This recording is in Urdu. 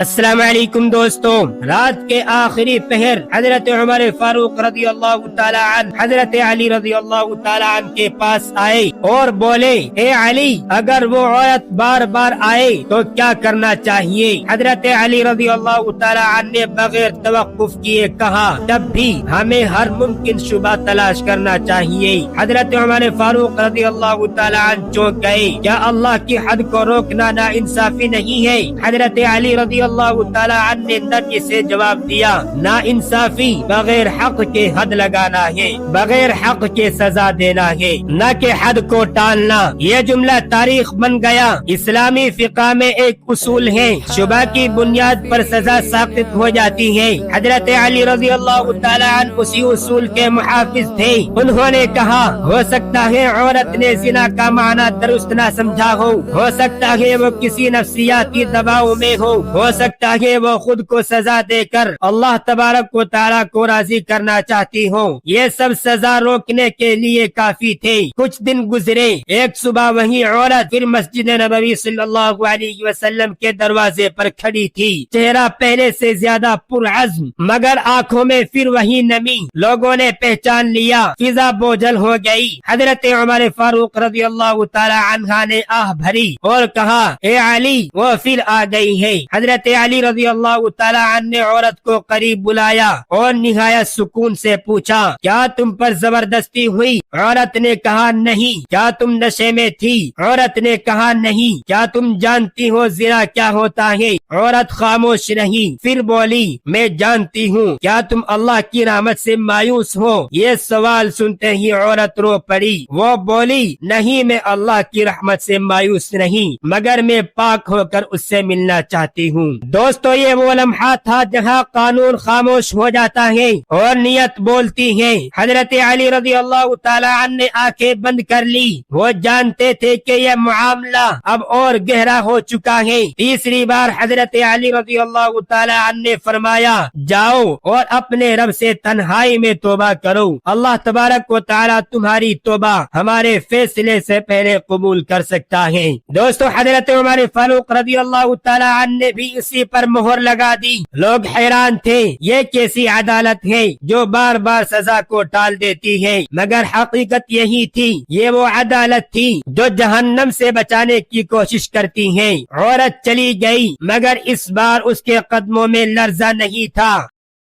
السلام علیکم دوستوں، رات کے آخری پہر حضرت عمر فاروق رضی اللہ تعالی عنہ حضرت علی رضی اللہ تعالی عنہ کے پاس آئے اور بولے، اے علی، اگر وہ عورت بار بار آئے تو کیا کرنا چاہیے؟ حضرت علی رضی اللہ تعالی عنہ نے بغیر توقف کیے کہا، تب بھی ہمیں ہر ممکن شبہ تلاش کرنا چاہیے۔ حضرت عمر فاروق رضی اللہ تعالی عنہ چونک گئے، کیا اللہ کی حد کو روکنا ناانصافی نہیں ہے؟ حضرت علی رضی اللہ تعالی عنہ نے نرمی سے جواب دیا، نا انصافی بغیر حق کے حد لگانا ہے، بغیر حق کے سزا دینا ہے، نہ کہ حد کو ٹالنا۔ یہ جملہ تاریخ بن گیا۔ اسلامی فقہ میں ایک اصول ہے، شبہ کی بنیاد پر سزا ساقط ہو جاتی ہے۔ حضرت علی رضی اللہ تعالی عنہ اسی اصول کے محافظ تھے۔ انہوں نے کہا، ہو سکتا ہے عورت نے زنا کا معنی درست نہ سمجھا ہو سکتا ہے وہ کسی نفسیاتی دباؤ میں ہو سکتا ہے وہ خود کو سزا دے کر اللہ تبارک و تعالیٰ کو راضی کرنا چاہتی ہو۔ یہ سب سزا روکنے کے لیے کافی تھے۔ کچھ دن گزرے، ایک صبح وہی عورت پھر مسجد نبوی صلی اللہ علیہ وسلم کے دروازے پر کھڑی تھی، چہرہ پہلے سے زیادہ پرعزم، مگر آنکھوں میں پھر وہی نمی۔ لوگوں نے پہچان لیا، فضا بوجھل ہو گئی۔ حضرت عمر فاروق رضی اللہ تعالی عنہ نے آہ بھری اور کہا، اے علی، وہ پھر آ گئی ہے۔ حضرت علی رضی اللہ تعالی عنہ نے عورت کو قریب بلایا اور نہایت سکون سے پوچھا، کیا تم پر زبردستی ہوئی؟ عورت نے کہا، نہیں۔ کیا تم نشے میں تھی؟ عورت نے کہا، نہیں۔ کیا تم جانتی ہو زنا کیا ہوتا ہے؟ عورت خاموش رہی، پھر بولی، میں جانتی ہوں۔ کیا تم اللہ کی رحمت سے مایوس ہو؟ یہ سوال سنتے ہی عورت رو پڑی۔ وہ بولی، نہیں، میں اللہ کی رحمت سے مایوس نہیں، مگر میں پاک ہو کر اس سے ملنا چاہتی ہوں۔ دوستو، یہ وہ لمحہ تھا جہاں قانون خاموش ہو جاتا ہے اور نیت بولتی ہے۔ حضرت علی رضی اللہ تعالی عنہ نے آنکھیں بند کر لی۔ وہ جانتے تھے کہ یہ معاملہ اب اور گہرا ہو چکا ہے۔ تیسری بار حضرت علی رضی اللہ تعالی عنہ نے فرمایا، جاؤ اور اپنے رب سے تنہائی میں توبہ کرو، اللہ تبارک و تعالی تمہاری توبہ ہمارے فیصلے سے پہلے قبول کر سکتا ہے۔ دوستو، حضرت عمر فاروق رضی اللہ تعالی عنہ نے بھی اسی پر مہر لگا دی۔ لوگ حیران تھے، یہ کیسی عدالت ہے جو بار بار سزا کو ٹال دیتی ہے؟ مگر حقیقت یہی تھی، یہ وہ عدالت تھی جو جہنم سے بچانے کی کوشش کرتی ہے۔ عورت چلی گئی، مگر اس بار اس کے قدموں میں لرزہ نہیں تھا۔